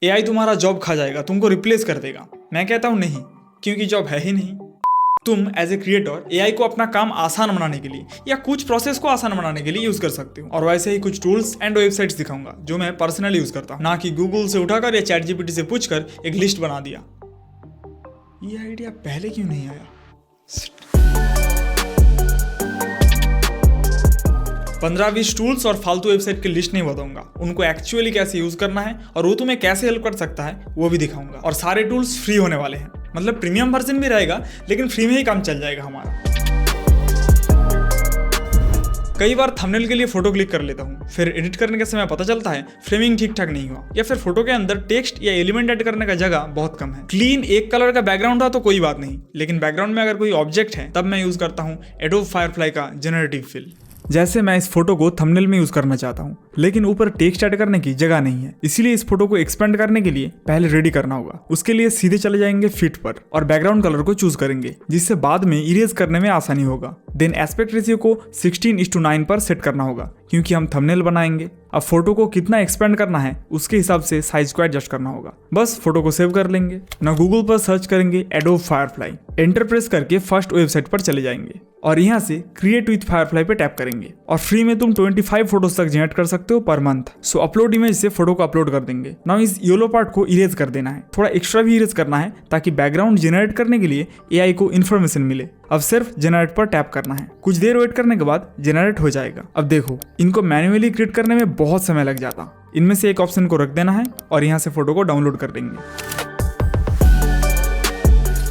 AI तुम्हारा job खा जाएगा, तुमको रिप्लेस कर देगा। मैं कहता हूँ नहीं, क्योंकि जॉब है ही नहीं। तुम एज ए क्रिएटर एआई को अपना काम आसान बनाने के लिए या कुछ प्रोसेस को आसान बनाने के लिए यूज कर सकते हो। और वैसे ही कुछ टूल्स एंड वेबसाइट्स दिखाऊंगा जो मैं पर्सनली यूज करता हूँ, ना कि गूगल से उठाकर या चैट जीपीटी से पूछकर एक लिस्ट बना दिया। ये आइडिया पहले क्यों नहीं आया? 15-20 टूल्स और फालतू वेबसाइट की लिस्ट नहीं बताऊंगा, उनको एक्चुअली कैसे यूज करना है और वो तुम्हें कैसे हेल्प कर सकता है वो भी दिखाऊंगा। और सारे टूल्स फ्री होने वाले हैं, मतलब प्रीमियम वर्जन भी रहेगा लेकिन फ्री में ही काम चल जाएगा हमारा। कई बार थंबनेल के लिए फोटो क्लिक कर लेता हूँ, फिर एडिट करने के समय पता चलता है फ्रेमिंग ठीक ठाक नहीं हुआ, या फिर फोटो के अंदर टेक्स्ट या एलिमेंट ऐड करने का जगह बहुत कम है। क्लीन एक कलर का बैकग्राउंड था तो कोई बात नहीं, लेकिन बैकग्राउंड में अगर कोई ऑब्जेक्ट है तब मैं यूज करता हूँ एडोब फायरफ्लाई का जेनरेटिव फिल। जैसे मैं इस फोटो को थंबनेल में यूज करना चाहता हूँ, लेकिन ऊपर टेक्स्ट ऐड करने की जगह नहीं है, इसीलिए इस फोटो को एक्सपेंड करने के लिए पहले रेडी करना होगा। उसके लिए सीधे चले जाएंगे फिट पर और बैकग्राउंड कलर को चूज करेंगे, जिससे बाद में इरेज करने में आसानी होगा। देन एस्पेक्ट रेशियो को 16:9 पर सेट करना होगा, क्योंकि हम थंबनेल बनाएंगे। अब फोटो को कितना एक्सपेंड करना है उसके हिसाब से साइज को एडजस्ट करना होगा। बस फोटो को सेव कर लेंगे, ना गूगल पर सर्च करेंगे एडोब फायरफ्लाई, एंटर प्रेस करके फर्स्ट वेबसाइट पर चले जाएंगे और यहाँ से क्रिएट विथ फायरफ्लाई पे टैप करेंगे और फ्री में तुम 25 फोटोज तक जनरेट कर सकते हो पर मंथ। सो अपलोड इमेज से फोटो को अपलोड कर देंगे। नाउ इस येलो पार्ट को इरेज कर देना है, थोड़ा एक्स्ट्रा भी इरेज करना है ताकि बैकग्राउंड जनरेट करने के लिए एआई को इन्फॉर्मेशन मिले। अब सिर्फ जनरेट पर टैप करना है, कुछ देर वेट करने के बाद जनरेट हो जाएगा। अब देखो, इनको मैन्युअली क्रिएट करने में बहुत समय लग जाता। इनमें से एक ऑप्शन को रख देना है और यहाँ से फोटो को डाउनलोड कर देंगे।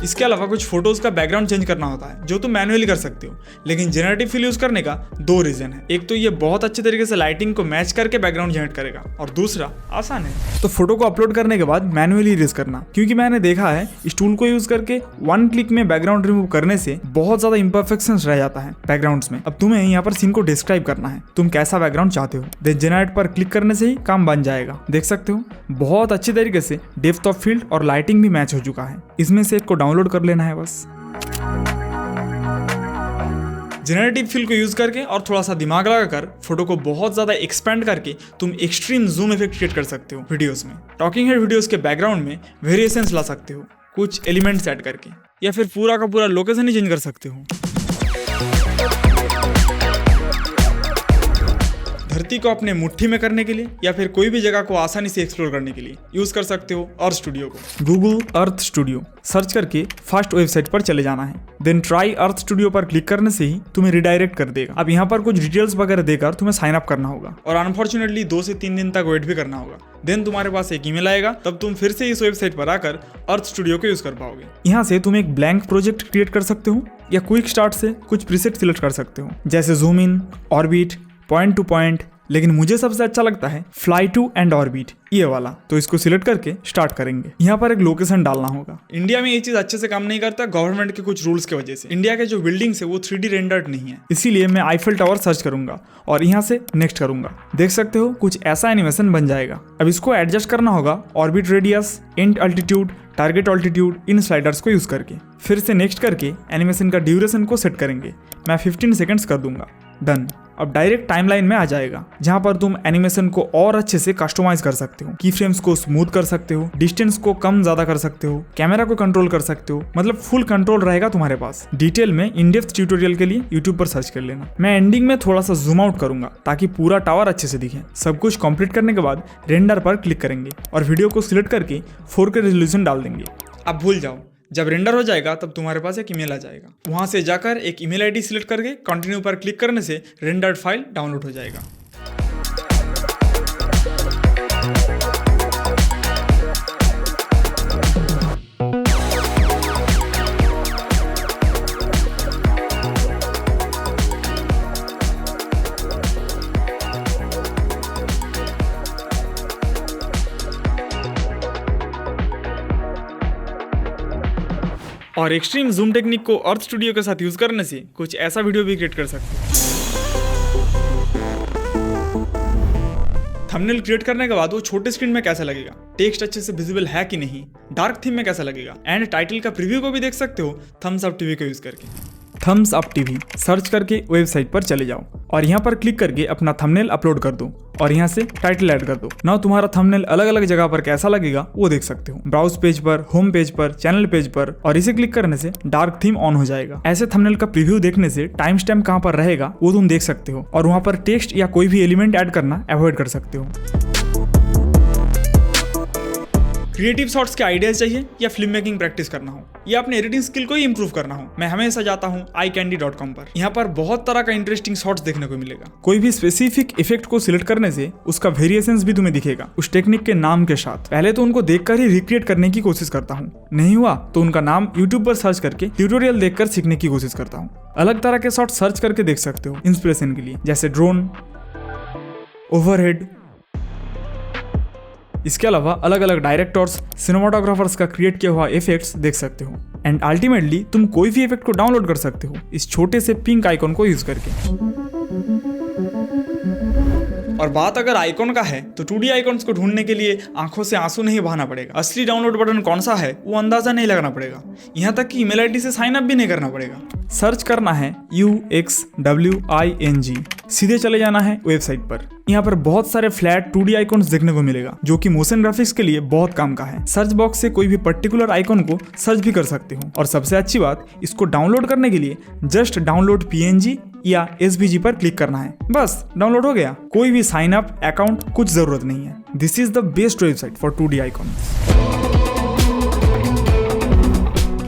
इसके अलावा कुछ फोटोज का बैकग्राउंड चेंज करना होता है, जो तुम मैन्युअली कर सकते हो, लेकिन जेनरेटिव फिल यूज करने का 2 रीजन है। एक तो ये बहुत अच्छे तरीके से लाइटिंग को मैच करके बैकग्राउंड जनरेट करेगा, और दूसरा आसान है। तो फोटो को अपलोड करने के बाद मैन्युअली इरेज करना, क्योंकि मैंने देखा है इस टूल को यूज करके 1 क्लिक में बैकग्राउंड रिमूव करने से बहुत ज्यादा इम्परफेक्शंस रह जाता है बैकग्राउंड्स में। अब तुम्हें यहाँ पर सीन को डिस्क्राइब करना है, तुम कैसा बैकग्राउंड चाहते हो। देन जनरेट पर क्लिक करने से ही काम बन जाएगा। देख सकते हो बहुत अच्छी तरीके से डेप्थ ऑफ फील्ड और लाइटिंग भी मैच हो चुका है। इसमें से एक को डाउनलोड कर लेना है बस। जेनरेटिव फिल को यूज करके और थोड़ा सा दिमाग लगाकर फोटो को बहुत ज्यादा एक्सपेंड करके तुम एक्सट्रीम जूम इफेक्ट क्रिएट कर सकते हो वीडियोस में। टॉकिंग हेड वीडियोस के बैकग्राउंड में वेरिएशंस ला सकते हो, कुछ एलिमेंट्स ऐड करके, या फिर पूरा का पूरा लोकेशन ही चेंज कर सकते हो। धरती को अपने मुट्ठी में करने के लिए या फिर कोई भी जगह को आसानी से एक्सप्लोर करने के लिए यूज कर सकते हो अर्थ स्टूडियो को। गूगल अर्थ स्टूडियो सर्च करके फर्स्ट वेबसाइट पर चले जाना है। देन ट्राई अर्थ स्टूडियो पर क्लिक करने से ही तुम्हें रिडायरेक्ट कर देगा। अब यहाँ पर कुछ डिटेल्स वगैरह देकर तुम्हें साइन अप करना होगा और अनफॉर्चुनेटली 2 से 3 दिन तक वेट भी करना होगा। देन तुम्हारे पास एक ईमेल आएगा, तब तुम फिर से इस वेबसाइट पर आकर अर्थ स्टूडियो को यूज कर पाओगे। यहाँ से तुम एक ब्लैंक प्रोजेक्ट क्रिएट कर सकते हो या क्विक स्टार्ट से कुछ प्रीसेट सिलेक्ट कर सकते हो, जैसे zoom in, orbit, point two point, लेकिन मुझे सबसे अच्छा लगता है फ्लाई टू एंड ऑर्बिट, ये वाला। तो इसको सिलेक्ट करके स्टार्ट करेंगे। यहाँ पर एक लोकेशन डालना होगा। इंडिया में ये चीज अच्छे से काम नहीं करता गवर्नमेंट के कुछ रूल्स की वजह से। इंडिया के जो बिल्डिंग्स है वो 3D रेंडर्ड नहीं है, इसीलिए मैं आईफिल टावर सर्च करूंगा और यहाँ से नेक्स्ट करूंगा। देख सकते हो कुछ ऐसा एनिमेशन बन जाएगा। अब इसको एडजस्ट करना होगा orbit radius, and altitude, target altitude, in sliders को यूज करके। फिर से नेक्स्ट करके एनिमेशन का ड्यूरेशन को सेट करेंगे। मैं 15 सेकेंड्स कर दूंगा। डन। अब डायरेक्ट टाइमलाइन में आ जाएगा, जहां पर तुम एनिमेशन को और अच्छे से कस्टमाइज कर सकते हो, की फ्रेम्स को स्मूथ कर सकते हो, डिस्टेंस को कम ज्यादा कर सकते हो, कैमरा को कंट्रोल कर सकते हो, मतलब फुल कंट्रोल रहेगा तुम्हारे पास। डिटेल में इन डेप्थ ट्यूटोरियल के लिए यूट्यूब पर सर्च कर लेना। मैं एंडिंग में थोड़ा सा जूम आउट करूंगा ताकि पूरा टावर अच्छे से दिखे। सब कुछ कंप्लीट करने के बाद रेंडर पर क्लिक करेंगे और वीडियो को सिलेक्ट करके 4K रेजोल्यूशन डाल देंगे। अब भूल जाओ, जब रेंडर हो जाएगा तब तुम्हारे पास एक ईमेल आ जाएगा। वहां से जाकर एक ईमेल आईडी सिलेक्ट करके कंटिन्यू पर क्लिक करने से रेंडर्ड फाइल डाउनलोड हो जाएगा। और एक्सट्रीम जूम टेक्निक को अर्थ स्टूडियो के साथ यूज करने से कुछ ऐसा वीडियो भी क्रिएट कर सकते हैं। थंबनेल क्रिएट करने के बाद वो छोटे स्क्रीन में कैसा लगेगा, टेक्स्ट अच्छे से विजिबल है कि नहीं, डार्क थीम में कैसा लगेगा, एंड टाइटल का प्रीव्यू को भी देख सकते हो थम्स अप टीवी को यूज करके। थम्स अप टीवी सर्च करके वेबसाइट पर चले जाओ और यहाँ पर क्लिक करके अपना थंबनेल अपलोड कर दो और यहाँ से टाइटल ऐड कर दो। ना तुम्हारा थंबनेल अलग अलग जगह पर कैसा लगेगा वो देख सकते हो, ब्राउज पेज पर, होम पेज पर, चैनल पेज पर, और इसे क्लिक करने से डार्क थीम ऑन हो जाएगा। ऐसे थंबनेल का प्रीव्यू देखने से टाइम स्टैम्प कहाँ पर रहेगा वो तुम देख सकते हो और वहाँ पर टेक्स्ट या कोई भी एलिमेंट ऐड करना अवॉइड कर सकते हो। क्रिएटिव शॉट्स के आइडियाज चाहिए या फिल्म मेकिंग प्रैक्टिस करना हो या अपने एडिटिंग स्किल को ही इंप्रूव करना हो, मैं हमेशा जाता हूँ iCandy.com पर। यहाँ पर बहुत तरह का इंटरेस्टिंग शॉट्स देखने को मिलेगा। कोई भी स्पेसिफिक इफेक्ट को सिलेक्ट करने से उसका वेरिएशंस भी तुम्हें दिखेगा उस टेक्निक के नाम के साथ। पहले तो उनको देखकर ही रिक्रिएट करने की कोशिश करता हूँ, नहीं हुआ तो उनका नाम यूट्यूब पर सर्च करके ट्यूटोरियल देखकर सीखने की कोशिश करता हूँ। अलग तरह के शॉट सर्च करके देख सकते हो इंस्पिरेशन के लिए, जैसे ड्रोन, ओवरहेड। इसके अलावा अलग अलग डायरेक्टर्स, सिनेमाटोग्राफर्स का क्रिएट किया हुआ इफेक्ट्स देख सकते हो। एंड अल्टीमेटली तुम कोई भी इफेक्ट को डाउनलोड कर सकते हो इस छोटे से पिंक आइकॉन को यूज करके। और बात अगर आइकॉन का है तो 2D आइकॉन्स को ढूंढने के लिए आंखों से आंसू नहीं बहाना पड़ेगा। असली डाउनलोड बटन कौन सा है वो अंदाजा नहीं लगाना पड़ेगा, यहाँ तक कि ईमेल आईडी से साइन अप भी नहीं करना पड़ेगा। सर्च करना है UXWING, सीधे चले जाना है वेबसाइट पर। यहाँ पर बहुत सारे फ्लैट 2D आइकॉन्स देखने को मिलेगा जो कि मोशन ग्राफिक्स के लिए बहुत काम का है। सर्च बॉक्स से कोई भी पर्टिकुलर आइकॉन को सर्च भी कर सकते हो और सबसे अच्छी बात, इसको डाउनलोड करने के लिए जस्ट डाउनलोड PNG या SVG पर क्लिक करना है, बस डाउनलोड हो गया। कोई भी साइन अप, अकाउंट, कुछ जरूरत नहीं है। This is the best website for 2D icons.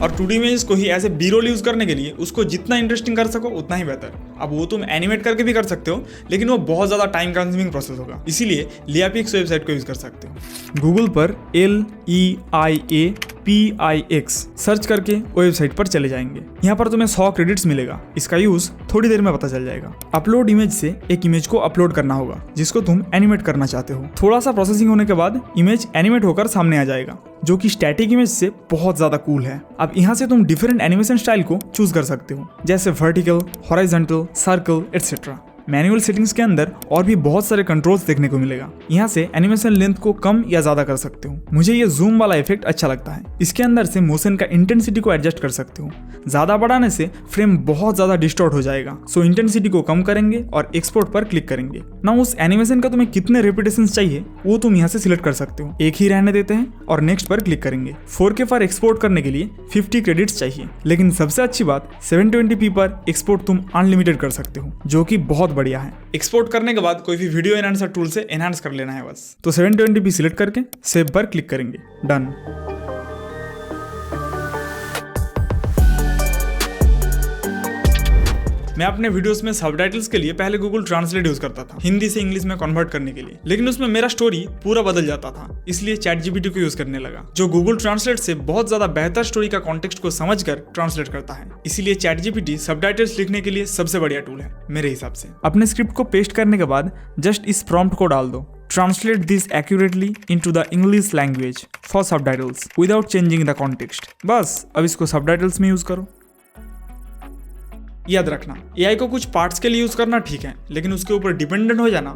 और 2D इमेज को ही ऐसे B-roll यूज करने के लिए उसको जितना इंटरेस्टिंग कर सको उतना ही बेहतर। अब वो तुम एनिमेट करके भी कर सकते हो लेकिन वो बहुत ज्यादा टाइम कंज्यूमिंग प्रोसेस होगा, इसीलिए लियापिक्स वेबसाइट को यूज कर सकते हो। गूगल पर LEIAPIX सर्च करके वेबसाइट पर चले जाएंगे। यहाँ पर तुम्हें 100 क्रेडिट्स मिलेगा। इसका यूज थोड़ी देर में पता चल जाएगा। अपलोड इमेज से एक इमेज को अपलोड करना होगा जिसको तुम एनिमेट करना चाहते हो। थोड़ा सा प्रोसेसिंग होने के बाद इमेज एनिमेट होकर सामने आ जाएगा जो कि स्टैटिक इमेज से बहुत ज्यादा कूल है। अब यहाँ से तुम डिफरेंट एनिमेशन स्टाइल को चूज कर सकते हो, जैसे vertical, horizontal, circle etcetera. Manual settings के अंदर और भी बहुत सारे कंट्रोल्स देखने को मिलेगा। यहाँ से एनिमेशन लेंथ को कम या ज्यादा कर सकते हो। मुझे ये जूम वाला इफेक्ट अच्छा लगता है। इसके अंदर से मोशन का इंटेंसिटी को एडजस्ट कर सकते हो। ज्यादा बढ़ाने से फ्रेम बहुत ज्यादा डिस्टॉर्ट हो जाएगा, सो इंटेंसिटी को कम करेंगे और एक्सपोर्ट पर क्लिक करेंगे ना। उस एनिमेशन का तुम्हें कितने रिपीटेशन चाहिए वो तुम यहाँ से सिलेक्ट कर सकते हो। एक ही रहने देते हैं और नेक्स्ट पर क्लिक करेंगे। 4K पर एक्सपोर्ट करने के लिए 50 क्रेडिट्स चाहिए, लेकिन सबसे अच्छी बात 720p पर एक्सपोर्ट तुम अनलिमिटेड कर सकते हो, जो कि बहुत बढ़िया है। एक्सपोर्ट करने के बाद कोई भी वीडियो एनहांसर टूल से एनहांस कर लेना है बस। तो 720p सिलेक्ट करके सेव पर क्लिक करेंगे, डन। मैं अपने वीडियोस में सबटाइटल्स के लिए पहले गूगल ट्रांसलेट यूज करता था, हिंदी से इंग्लिश में कन्वर्ट करने के लिए, लेकिन उसमें मेरा स्टोरी पूरा बदल जाता था, इसलिए ChatGPT को यूज करने लगा, जो गूगल ट्रांसलेट से बहुत ज्यादा बेहतर स्टोरी का कॉन्टेक्स्ट को समझकर ट्रांसलेट करता है। इसीलिए ChatGPT सबटाइटल्स लिखने के लिए सबसे बढ़िया टूल है मेरे हिसाब से। अपने स्क्रिप्ट को पेस्ट करने के बाद जस्ट इस प्रॉम्प्ट को डाल दो, Translate this accurately into the English language for subtitles without changing the context। बस अब इसको सबटाइटल्स में यूज करो। याद रखना, AI को कुछ पार्ट्स के लिए यूज करना ठीक है, लेकिन उसके ऊपर डिपेंडेंट हो जाना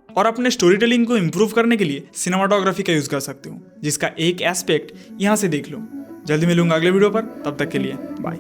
और अपने स्टोरी टेलिंग को इंप्रूव करने के लिए सिनेमाटोग्राफी का यूज कर सकते हो, जिसका एक एस्पेक्ट यहाँ से देख लो। जल्दी मिलूंगा अगले वीडियो पर, तब तक के लिए बाय।